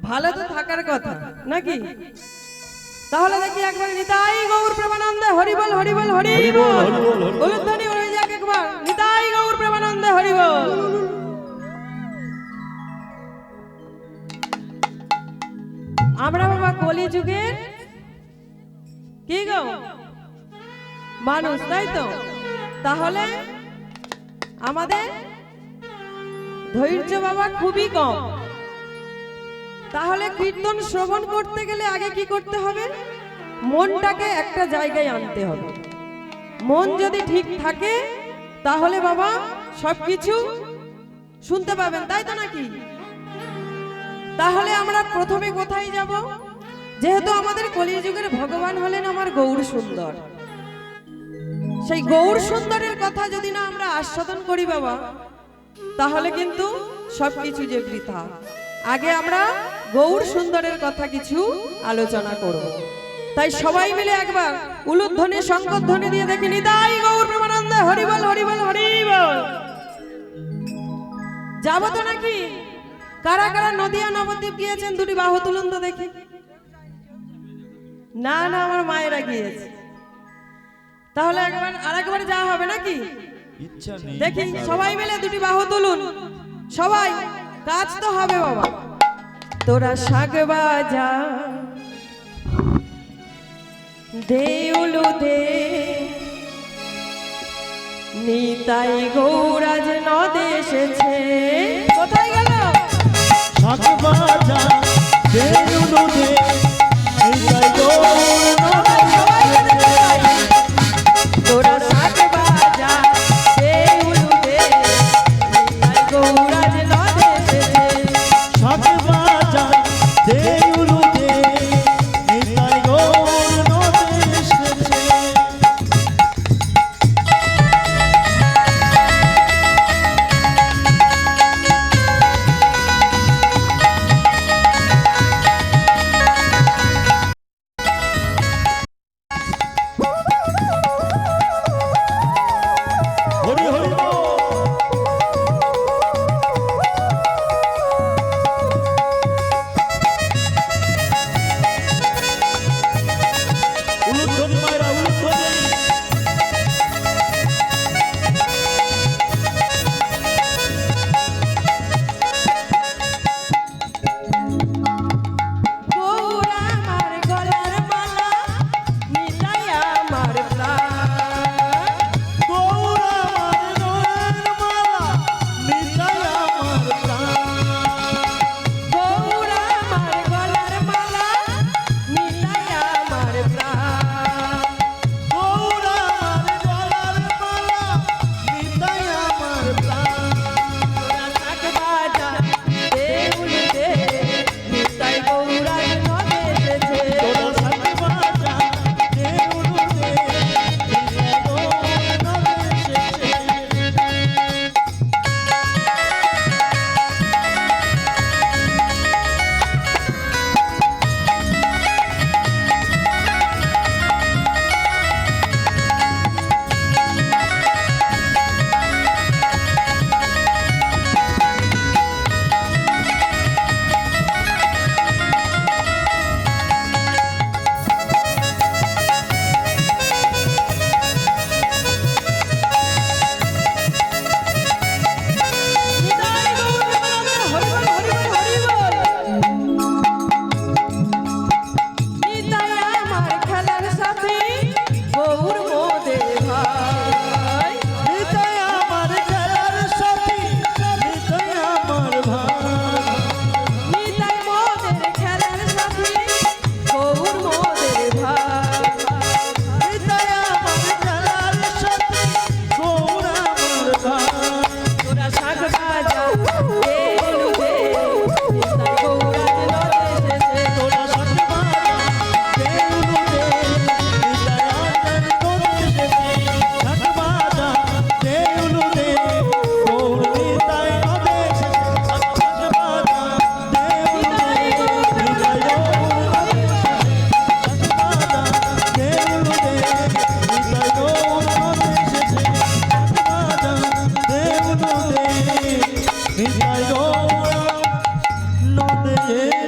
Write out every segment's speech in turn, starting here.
ভালো তো থাকার কথা নাকি? তাহলে দেখি একবার নিতাই গৌর প্রেমানন্দে হরি বল হরি বল হরি বল। উলুধ্বনি হয়ে যাক একবার নিতাই গৌর প্রেমানন্দে হরি বল। আমরা বাবা কলি যুগের কি গো মানুষ, তাই তো? তাহলে আমাদের ধৈর্য বাবা খুবই কম। তাহলে কীর্তন শ্রবণ করতে গেলে আগে কি করতে হবে? মনটাকে একটা জায়গায় আনতে হবে। মন যদি ঠিক থাকে তাহলে বাবা সবকিছু শুনতে পাবেন, তাই তো নাকি? তাহলে আমরা প্রথমে কোথায় যাব? যেহেতু আমাদের কলিযুগের ভগবান হলেন আমার গৌর সুন্দর, সেই গৌর সুন্দরের কথা যদি না আমরা আস্বাদন করি বাবা, তাহলে কিন্তু সবকিছু যে বৃথা। আগে আমরা গৌর সুন্দরের কথা কিছু আলোচনা করব। তাই সবাই মিলে একবার উলুধ্বনি শঙ্খধ্বনি দিয়ে দেখি নিতাই গৌর প্রেমানন্দে হরি বল হরি বল হরি বল। যাব তো নাকি? কারা কারা নদিয়া নবদ্বীপ গিয়েছেন দুটি বাহু তুলুন তো দেখি। না না, আমার মায়েরা গিয়েছে। তাহলে একবার আরেকবার যাওয়া হবে নাকি? দেখি সবাই মিলে দুটি বাহু তুলুন। সবাই কাজ তো হবে বাবা। তোরা শাক বাজা দেউলু দে, নিতাই গৌরাজ নদে এসেছে। কোথায় গেল? শাক বাজা দেউলু দে, নিতাই গৌর নদে এসেছে। তোরা শাক বাজা দেউলু দে, নিতাই গৌরাজ নদে এসেছে। শাক বাজা দেউলু দে, নিতাই গৌর নদে এসেছে।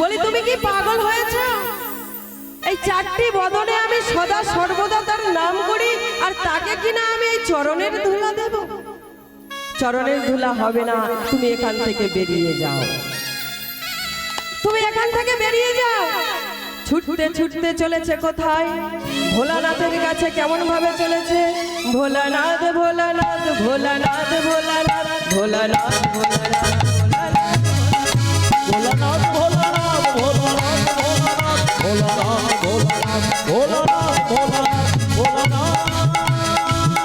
বলি তুমি কি পাগল হয়েছো? এই চারটি বদনে আমি সদা সর্বদা তার নাম করি, আর তাকে কিনা আমি এই চরণের ধুলা দেব? চরণের ধুলা হবে না, তুমি এখান থেকে বেরিয়ে যাও, তুমি এখান থেকে বেরিয়ে যাও। ছুটতে ছুটতে চলেছে কোথায়? ভোলানাথের কাছে। কেমন ভাবে চলেছে? ভোলানাথ ভোলানাথ ভোলানাথ ভোলানাথ ভোলানাথ ভোলানাথ ভোলানাথ ভোলানাথ ভোলানাথ ভোলানাথ ভোলানাথ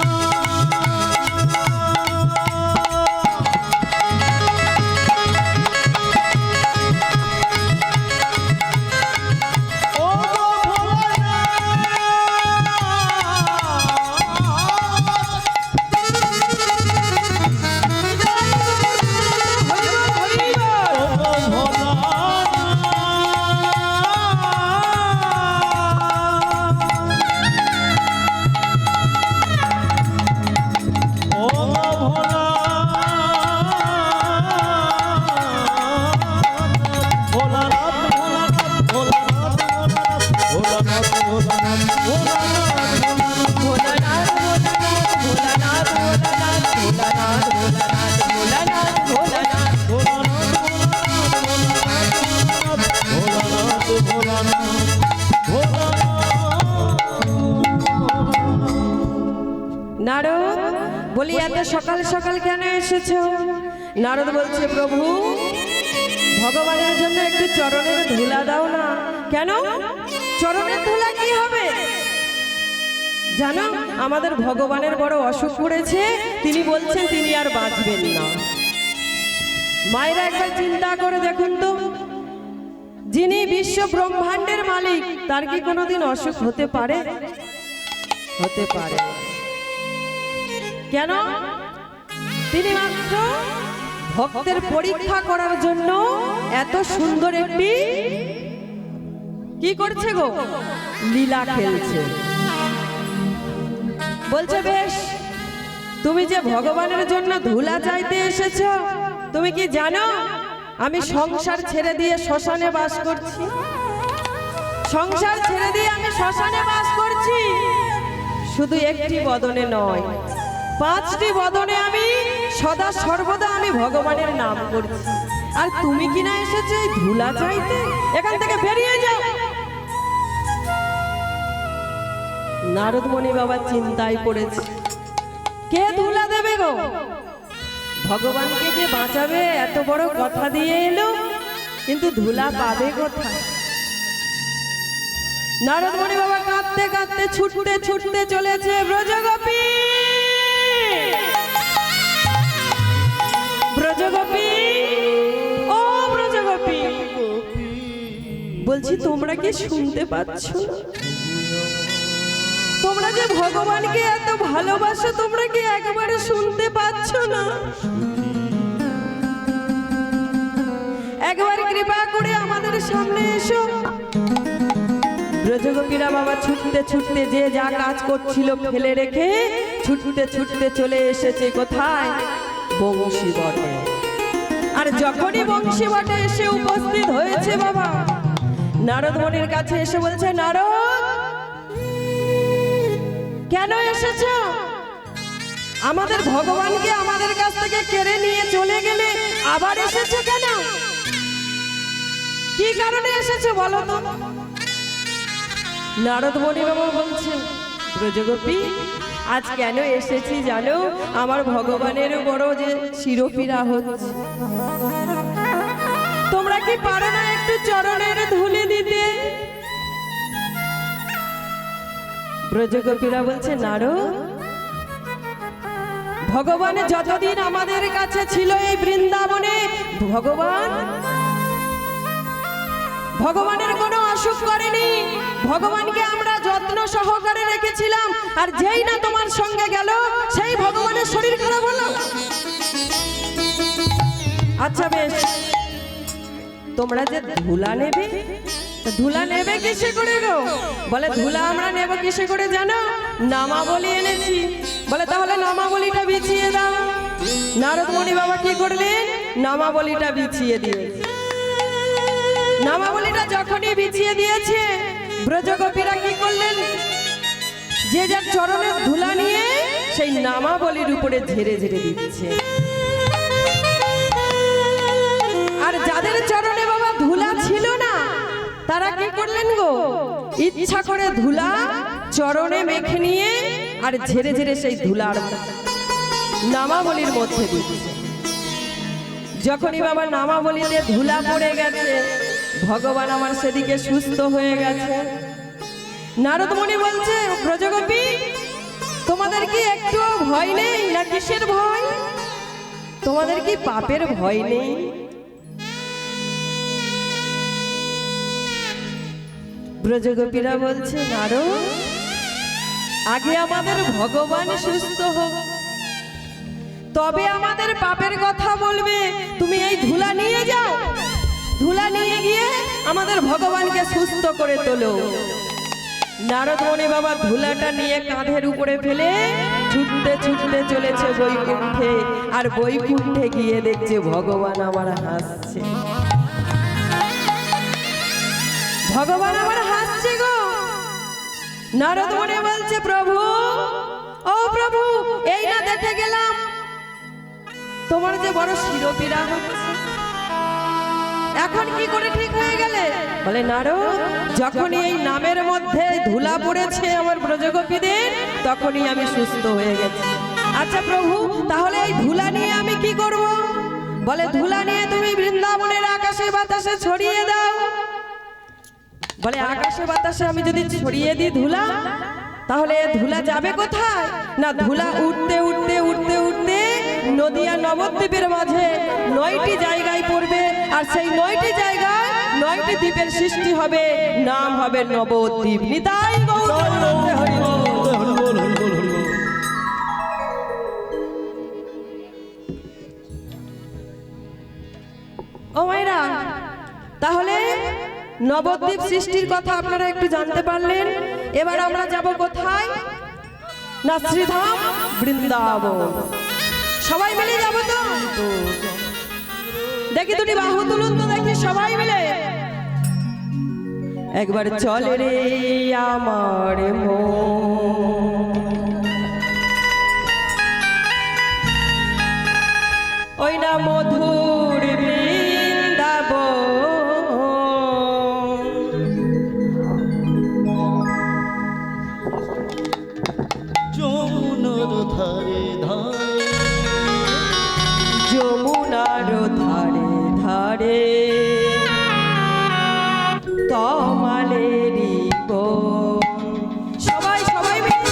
ভোলানাথ ভোলানাথ ভোলানাথ নারদ, বলি এত সকাল সকাল কেন এসেছো? নারদ বলছে, প্রভু ভগবানের জন্য একটু চরণের ধুলা দাও না। কেন? চরণের ধুলা কি হবে জানো? আমাদের ভগবানের বড় অসুখ করেছে, তিনি বলছেন তিনি আর বাঁচবেন না। মায়েরা একবার চিন্তা করে দেখুন তো, যিনি বিশ্ব ব্রহ্মাণ্ডের মালিক, তার কি কোনোদিন অসুখ হতে পারে? হতে পারে। কেন? তিনি মাত্র ভক্তের পরীক্ষা করার জন্য এত সুন্দর একটি কি করছে গো? লীলা খেলছে। বলছে, বেশ, তুমি যে ভগবানের জন্য ধুলা চাইতে এসেছো, তুমি কি জানো আমি সংসার ছেড়ে দিয়ে শ্মশানে বাস করছি? সংসার ছেড়ে দিয়ে আমি শ্মশানে বাস করছি। শুধু একটি বদনে নয়, 5টি বদনে আমি সদা সর্বদা আমি ভগবানের নাম করছি। আর তুমি কিনা এসেছো এই ধুলা চাইতে? এখান থেকে বেরিয়ে যাও। নারদ মুনি বাবা চিন্তায় পড়েছে, কে ধুলা দেবে গো? ভগবানকে যে বাঁচাবে এত বড় কথা দিয়ে এলো, কিন্তু ধুলা পাবে কোথায়? নারদ মুনি বাবা কাঁদতে কাঁদতে ছুটতে ছুটতে চলেছে ব্রজগোপী। ব্রজগোপী, ও ব্রজগোপী, বলছি তোমরা কি শুনতে পাচ্ছ? তোমরা যে ভগবানকে এত ভালোবাসো, তোমরা কি একবারে শুনতে পাচ্ছ না? একবার কৃপা করে আমাদের সামনে এসো। ব্রজগোপীরা বাবা ছুটতে ছুটতে যে যা কাজ করছিল ফেলে রেখে ছুটতে ছুটতে চলে এসেছে কোথায়? বংশী বটে। আর যখনই বংশী বটে এসে উপস্থিত হয়েছে বাবা, নারদ মুনির কাছে এসে বলছে, নারদ, কেন এসেছো? আমাদের ভগবানকে আমাদের কাছ থেকে কেড়ে নিয়ে চলে গেলে আবার এসেছো কেন? কি কারণে এসেছো বলো তো? নারদ মুনি বাবা বলছেন, ব্রজগোপী, আজ কেন এসেছি জানো? আমার ভগবানের বড় যে শিরোপীড়া হচ্ছে। তোমরা কি পারো না একটু চরণের ধুলি দিতে? ব্রজগোপীরা বলছে, নারদ, ভগবান যতদিন আমাদের কাছে ছিল এই বৃন্দাবনে, ভগবানের কোনো অসুখ করেনি। ভগবানকে আমরা যত্ন সহকারে রেখেছিলাম, আর যেই না তোমার সঙ্গে গেল সেই ভগবানের শরীর খারাপ হলো। আচ্ছা বেশ, তোমরা যে ধুলা নেবে, ধুলা নেবে কিসে করে গো? বলে, ধুলা আমরা নেব কিসে করে জানো? নামাবলী এনেছি। বলে, তাহলে নামাবলীটা বিছিয়ে দাও। নারদ মুনি বাবা কি করলেন? নামাবলীটা বিছিয়ে দিয়ে নামাবলীটা যখনই বিছিয়ে দিয়েছে, ব্রজগোপীরা কি করলেন, যে যার চরণের ধুলা নিয়ে সেই নামাবলীর উপরে ঝেড়ে ঝেড়ে দিচ্ছে। আর যাদের চরণে বাবা ধুলা ছিল না, তারা কি করলেন গো, ইচ্ছা করে ধুলা চরণে মেখে নিয়ে আর ঝেড়ে ঝেড়ে সেই ধুলার নামাবলীর মধ্যে দিচ্ছে। যখনই বাবা নামাবলীতে ধুলা পড়ে গেছে, ভগবান আমার সেদিকে সুস্থ হয়ে গেছে। নারদ মুনি বলছে, ব্রজগোপী তোমাদের কি একটু ভয় নেই? না কিসের ভয়? তোমাদের কি পাপের ভয় নেই? ব্রজগোপীরা বলছে, নারদ আগে আমাদের ভগবান সুস্থ হোক, তবে আমাদের পাপের কথা বলবে। তুমি এই ধুলা নিয়ে যাও, ধুলা নিয়ে গিয়ে আমাদের ভগবানকে সুস্থ করে তোলো। নারদ মুনি বাবা ধুলাটা নিয়ে কাঁধের উপরে ফেলে ছুটতে ছুটতে চলেছে বৈকুণ্ঠে। আর বৈকুণ্ঠে গিয়ে দেখছে ভগবান আমার হাসছে। ভগবান আমার হাসছে গো। নারদ মুনি বলছে, প্রভু ও প্রভু, এই না দেখে গেলাম তোমার যে বড় শিরোপীড়া হচ্ছে, এখন কি করে ঠিক হয়ে গেলে? বলে, নারদ যখনই এই নামের মধ্যে ধুলা পড়েছে আমার ব্রজগোপীদের, তখনই আমি সুস্থ হয়ে গেছি। আচ্ছা প্রভু, তাহলে এই ধুলা নিয়ে আমি কি করব? বলে, ধুলা নিয়ে তুমি বৃন্দাবনের আকাশে বাতাসে ছড়িয়ে দাও। বলে, আকাশে বাতাসে আমি যদি ছড়িয়ে দিই ধুলা, তাহলে ধুলা যাবে কোথায়? না, ধুলা উঠতে উঠতে উঠতে উঠতে নদিয়া নবদ্বীপের মাঝে 9টি জায়গায় পড়বে। আর সেই 9টি জায়গায় 9টি দ্বীপের সৃষ্টি হবে, নাম হবে নবদ্বীপ। নিতাই গৌর হরি হরি বল। ও মায়েরা, তাহলে নবদ্বীপ সৃষ্টির কথা আপনারা একটু জানতে পারলেন। এবার আমরা যাব কোথায়? না, শ্রীধাম বৃন্দাবন। সবাই মিলে যাব তো? দেখি দুটি বাহু তুলুন তো, দেখি সবাই মিলে। একবার চলে রে আমার মন, ওই না মধুর বৃন্দাবন। যমুনার ধারে ধারে, যমুনার ধারে ধারে তমালেরি বন। সবাই সবাই মিলে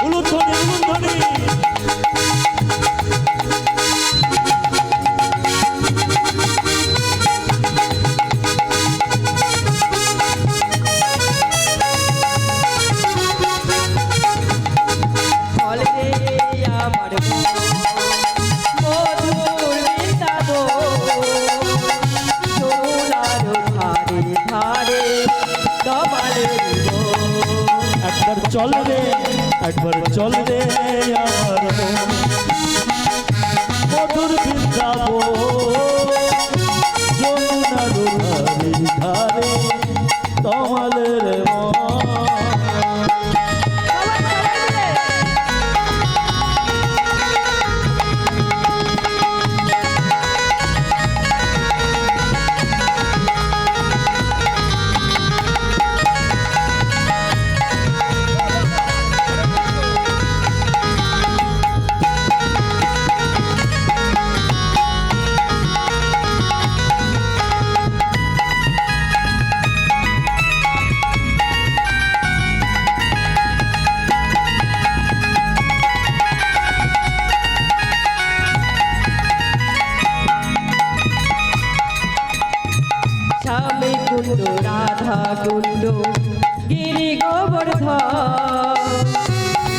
উলুধ্বনি উলুধ্বনি। চল রে একবার চল রে আমার মন, মধুর বৃন্দাবন, যমুনার ধারে ধারে তমালের মন। শ্যামে কুণ্ড রাধা কুণ্ড গিরি গোবর্ধন,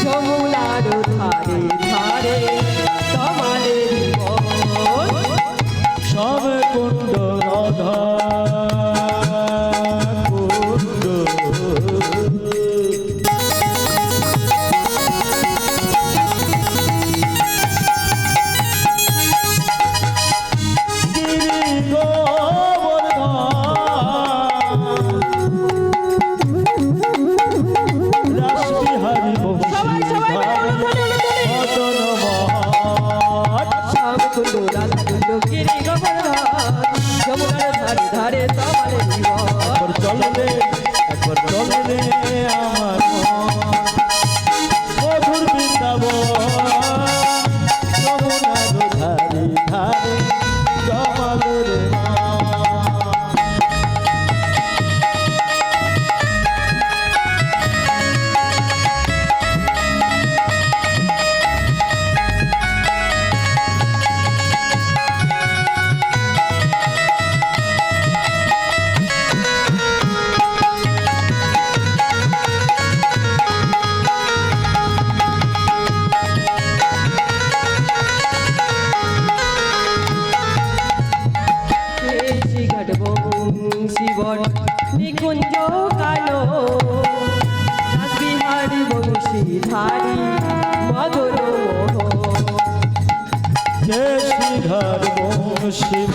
যমুনার ধারে ধারে তমালের বন। শ্যামে কুণ্ড রাধা কুণ্ড, গিরি গোবর্ধন, গোবর্ধন যমুনার ধারে ধারে তমালে জীবন একবার চল রে আমার মন মধুর বৃন্দাবন যমুনার ধারে ধারে তমালের মন শিবন নিকুঞ্জ কালো বিহারী বংশী ধারী মধুর মোহ কে শ্রীধর শিব